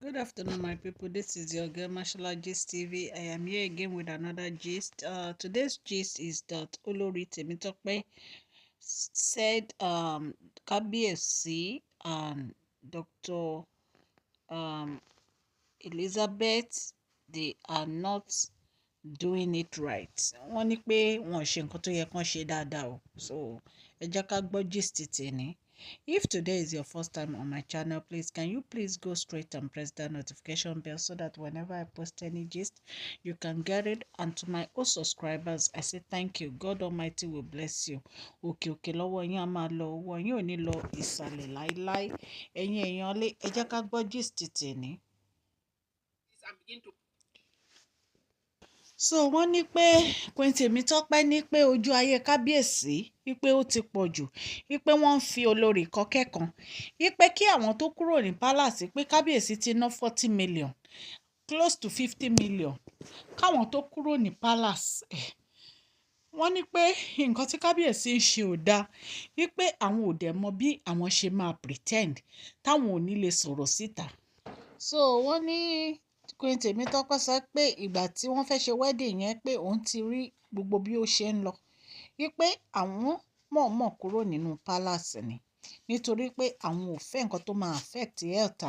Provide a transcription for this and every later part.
Good afternoon, my people. This is your girl Mashallah Gist TV. I am here again with another gist. Today's gist is that Olori Temitope said Kabiyesi and Dr. Um, Elizabeth, they are not doing it right. Wọ́n ní pé wọ́n ṣe nǹkan tó yẹ kán ṣe dáadáa o. So ẹ jẹ́ ká gbọ́ gist tèmi. If today is your first time on my channel, can you please go straight and press that notification bell so that whenever I post any gist, you can get it. And to my old subscribers, I say thank you. God Almighty will bless you. Òkè òkè lọ́wọ́ yín á máa lọ, ọwọ́ yín ò ní lọ ìsàlẹ̀ láíláí. Ẹ̀yin èèyàn lé, ẹ jẹ́ ká gbọ́ gist tèmi. So wọ́n ní pé Queen Temitope ní pé ojú ayé kábíyèsí wípé ó ti pọ̀ jù, wípé wọ́n ń fi olórí kọ́kẹ́ kan, wípé kí àwọn tó kúrò ní palace pé kábíyèsí ti ná 40 million close to 50 million káwọn tó kúrò ní palace. Wọ́n ní pé nǹkan tí kábíyèsí ń ṣe ò dáa, wípé àwọn ò dẹ̀ mọ bí àwọn ṣe máa pretend táwọn ò ní lè sọ̀rọ̀ síta. So wọ́n ní Queen Temitope sọ pé ìgbà tí wọ́n fẹ́ ṣe wedding yẹn pé òun ti rí gbogbo bí ó ṣe ń lọ, wípé àwọn mọ̀ọ́mọ̀ kúrò nínú palace ni nítorí pé àwọn ò fẹ́ nǹkan tó máa affect health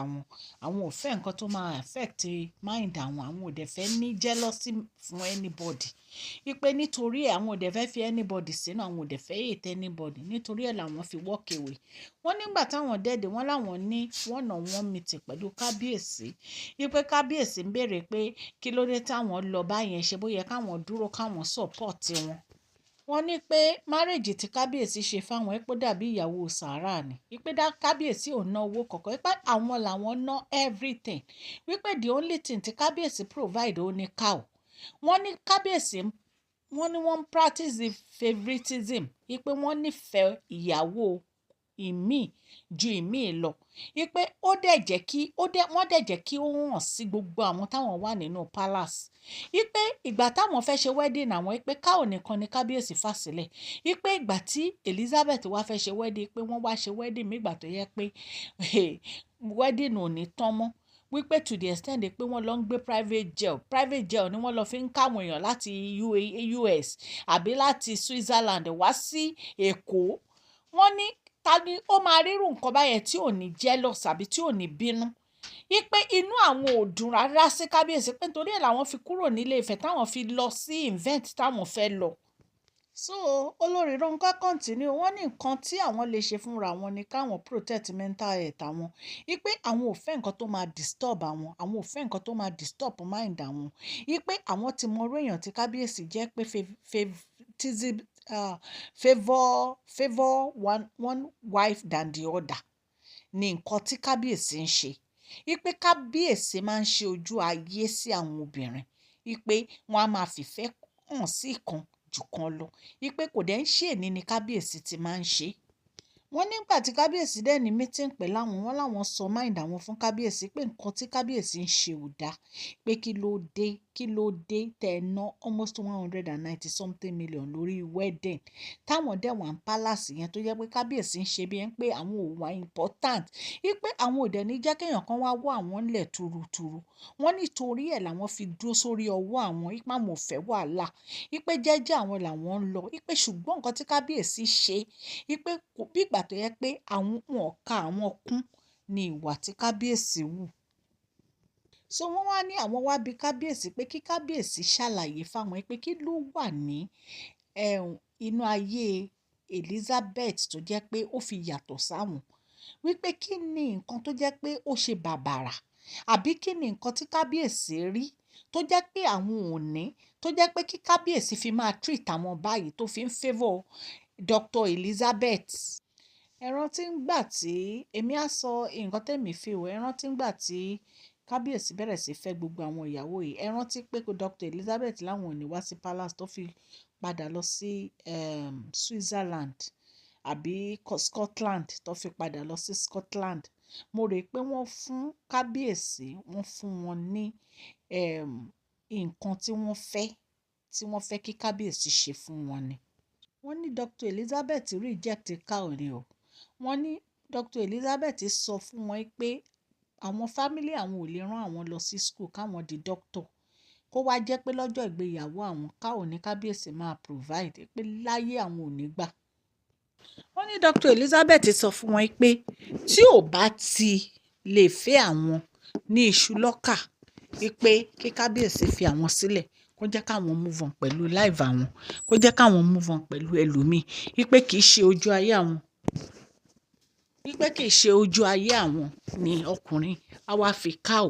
àwọn ò fẹ́ nǹkan tó máa affect mind àwọn ò dẹ̀ fẹ́ ní jealousy fún anybody, wípé nítorí àwọn ò dẹ̀ fẹ́ fi anybody sínú, àwọn ò dẹ̀ fẹ́ hate anybody, nítorí ẹ̀ làwọn fi walk away. Wọ́n nígbà táwọn dẹ́dẹ̀ wọ́n láwọn ní one-on-one meeting pẹ̀lú kábíyèsí, wípé kábíyèsí ń béèrè pé kí ló dé táwọn lọ báyẹn, ṣe bó yẹ káwọn dúró káwọn support wọn. Wọ́n ní pé márèjì tí kábíyèsí ṣe fáwọn epo dàbí ìyàwó sàárà ni, wípé kábíyèsí ò ná owó kọ̀ọ̀kan, wípé àwọn làwọn ná everything, wípé the only thing tí kábíyèsí provide ó ní cow. Wọ́n ní kábíyèsí wọ́n practice the favoritism, wípé wọ́n nífẹ̀ẹ́ ìyàwó ìmíì ju ìmíì lọ, wípé wọ́n dẹ̀ jẹ́ kí ó hàn sí gbogbo àwọn táwọn wà nínú palace, wípé ìgbà táwọn fẹ́ ṣe wedding àwọn, wípé káwọn nìkan ni kábíyèsí fà sílẹ̀, wípé ìgbà tí Elizabeth wá fẹ́ ṣe wedding pé wọ́n wá ṣe wedding nígbà tó yẹ pé wedding ò ní tán mọ́, wípé to the extent pé wọ́n lọ ń gbé private jet ni wọ́n lọ fi ń káwọn èèyàn láti US àbí láti Switzerland wá sí Èkó. Wọ́n ní ta ni ó máa rírun nǹkan báyẹn tí ò ní jealous àbí tí ò ní bínú, wípé inú àwọn ò dùn rárá sí kábíyèsí pé nítorí ẹ̀ làwọn fi kúrò nílé Ifẹ̀ táwọn fi lọ sí event táwọn fẹ́ lọ. So olórí Ronke continue, wọ́n ní nǹkan tí àwọn lè ṣe fúnra wọn ni káwọn protect mental health àwọn, wípé àwọn ò fẹ́ nǹkan tó máa disturb àwọn ò fẹ́ nǹkan tó máa disturb mind àwọn, wípé àwọn ti mọ orí èèyàn tí kábíyèsí jẹ́ pé favour one wife than the other ni nǹkan tí kábíyèsí ń ṣe, wípé kábíyèsí máa ń ṣe ojú ayé sí àwọn obìnrin, wípé wọ́n á máa fìfẹ́ hàn sí ìkan jù kan lọ, wípé kò dẹ̀ ń ṣe èní ni kábíyèsí ti máa ń ṣe. Wọ́n nígbà tí kábíyèsí dẹ̀ ní meeting pẹ̀lú àwọn, wọ́n láwọn sọ mind àwọn fún kábíyèsí pé nǹkan tí kábíyèsí ń ṣe ò dáa, pé kí ló dé tẹ́ ẹ ná almost 190 something million lórí wedding táwọn dẹ̀ wà ń palace yẹn tó jẹ́ pé kábíyèsí ń ṣe bí ẹni pé àwọn ò wà important, wípé àwọn ò dẹ̀ ní jẹ́ kéèyàn kan wá wọ́ àwọn ńlẹ̀ turuturu. Wọ́n nítorí ẹ̀ làwọn fi dúró sórí ọwọ́ àwọn, wípé àwọn ò fẹ́ wàhálà, wípé jẹ́jẹ́ àwọn làwọn ń lọ, wípé ṣùgbọ́n nǹkan tí kábíyèsí ṣe, wípé bí ìgbà tó yẹ pé àwọn wọn ka àwọn kún ní ìwà tí kábíyèsí wù. So wọ́n wá ní àwọn wá bi kábíyèsí pé kí kábíyèsí ṣàlàyé fáwọn pé kí ló wà ní inú ayé Elizabeth tó jẹ́ pé ó fi yàtọ̀ sáwọn, wípé kí ni nǹkan tó jẹ́ pé ó ṣe bàbàrà, àbí kí ni nǹkan tí kábíyèsí rí tó jẹ́ pé àwọn ò ní, tó jẹ́ pé kí kábíyèsí fi máa treat àwọn báyìí tó fi ń favour Dr. Elizabeth. Ẹ rántí ńgbà tí èmi á sọ nǹkan tẹ́mi fi wò, ẹ rántí ńgbà tí kábíyèsí bẹ̀rẹ̀ sí fẹ́ gbogbo àwọn ìyàwó yìí, ẹ rántí pé Dr. Elizabeth láwọn ò ní wá sí palace tó fi padà lọ sí Switzerland àbí Scotland tó fi padà lọ sí Scotland. Mo rò pé wọ́n fún kábíyèsí, wọ́n fún wọn ní nǹkan tí wọ́n fẹ́ kí kábíyèsí ṣe fún wọn ni. Wọ́n ní Dr. Elizabeth reject cow ni o. Wọ́n ní Dr. Elizabeth sọ fún wọn pé àwọn family àwọn ò lè rán àwọn lọ sí school káwọn di doctor kó wá jẹ́ pé lọ́jọ́ ìgbéyàwó àwọn káwọn ní kábíyèsí máa provide pé láyé àwọn ò ní gbà. wọ́n ní Dr. Elizabeth sọ fún wọn pé tí ò bá ti lè fẹ́ àwọn ní iṣu lọ́kà pé kí kábíyèsí fi àwọn sílẹ̀ kó jẹ́ káwọn move on pẹ̀lú life àwọn kó jẹ́ káwọn move on pẹ̀lú ẹlòmíì pé kì í ṣe ojú ayé àwọn wípé kì í ṣe ojú ayé àwọn ni ọkùnrin á wá fi cow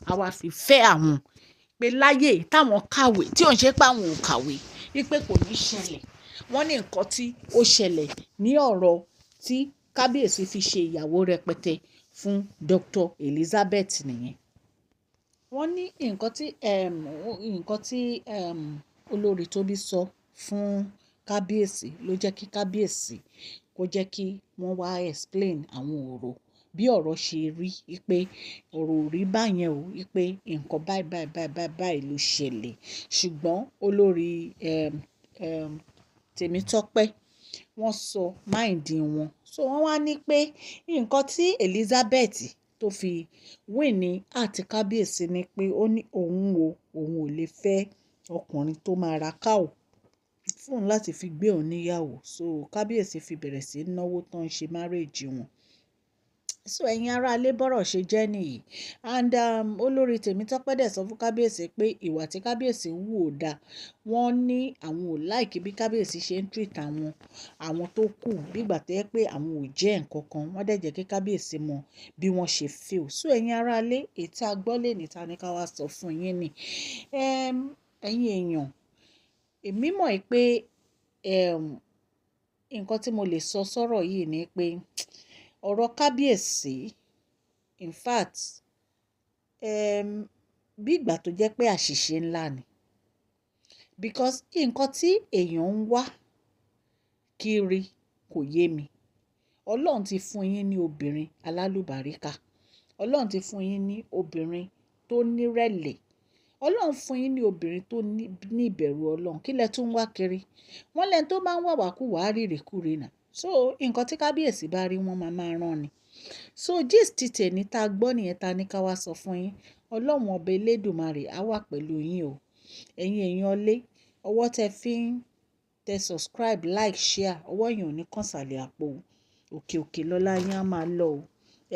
á wá fi fẹ́ àwọn pé láyé táwọn kàwé tí ò ń ṣe pé àwọn ò kàwé wípé kò ní ṣẹlẹ̀. wọ́n ní nǹkan tí ó ṣẹlẹ̀ ní ọ̀rọ̀ tí kábíyèsí fi ṣe ìyàwó rẹpẹtẹ fún Dr. Elizabeth nìyẹn. wọ́n ní nǹkan tí olórí Tóbi sọ fún kábíyèsí ló jẹ́ kí kábíyèsí kó jẹ́ kí wọ́n wá explain àwọn ọ̀rọ̀ bí ọ̀rọ̀ ṣe rí pé ọ̀rọ̀ ò rí báyẹn o pé nǹkan báyìí ló ṣẹlẹ̀ ṣùgbọ́n olórí Temitope wọ́n sọ máìndì wọn so wọ́n wá ní pé nǹkan tí Elizabeth tó fi win ní àti kábíyèsí ni pé ó ní òun ò lè fẹ́ ọkùnrin tó máa ra káò fún un láti fi gbé òun níyàwó so kábíyèsí fi bẹ̀rẹ̀ sí náwó tó ń ṣe márèèjì wọn. so ẹ̀yin ará ilé bọ́rọ̀ ṣe jẹ́ nìyí and olórí Temitope dẹ̀ sọ fún kábíyèsí pé ìwà tí kábíyèsí wù ò dáa wọ́n ní àwọn ò láìkí bí kábíyèsí ṣe ń treat àwọn tó kù bígbà tó yẹ pé àwọn ò jẹ́ nǹkan kan wọ́n dẹ̀ jẹ́ kí kábíyèsí mọ bí wọ́n ṣe feel so ẹ̀yin ará ilé ètò agbọ́lé níta ní ká wá sọ fún yín ni ẹ̀yin èèyàn èmi mọ̀ pé nǹkan tí mo lè sọ sọ́rọ̀ yìí ni pé ọ̀rọ̀ kábíyèsí in fact bí ìgbà tó jẹ́ pé àṣìṣe ńlá ni because nǹkan tí èèyàn ń wá kiri kò yé mi. Ọlọ́run ti fún yín ní obìnrin alálùbáríkà Ọlọ́run ti fún yín ní obìnrin tó nírẹ̀lẹ̀ Ọlọ́run fún yín ní obìnrin tó ní ìbẹ̀rù Ọlọ́run kí lẹ tún wá kiri wọ́n lẹ́ni tó bá ń wàwákùwà rírèkúre náà so nǹkan tí kábíyèsí bá rí wọ́n máa rán ni so gist tèmi tá a gbọ́ nìyẹn ta ní ká wá sọ fún yín Ọlọ́run ọba Elédùmarè á wà pẹ̀lú yín o ẹ̀yin èèyàn lé ọwọ́ tẹ fi ń tẹ subscribe like share ọwọ́ yẹn ò ní kàn sàlẹ̀ àpò òkè lọ́lá yín á máa lọ o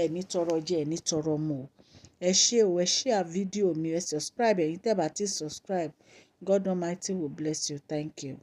ẹ̀ ní tọrọ jẹ ẹ̀ ní tọrọ mu o ẹ ṣé o ẹ share fídíò mi ẹ subscribe ẹ̀yin tẹ́ bá ti subscribe God Almighty will bless you. Thank you.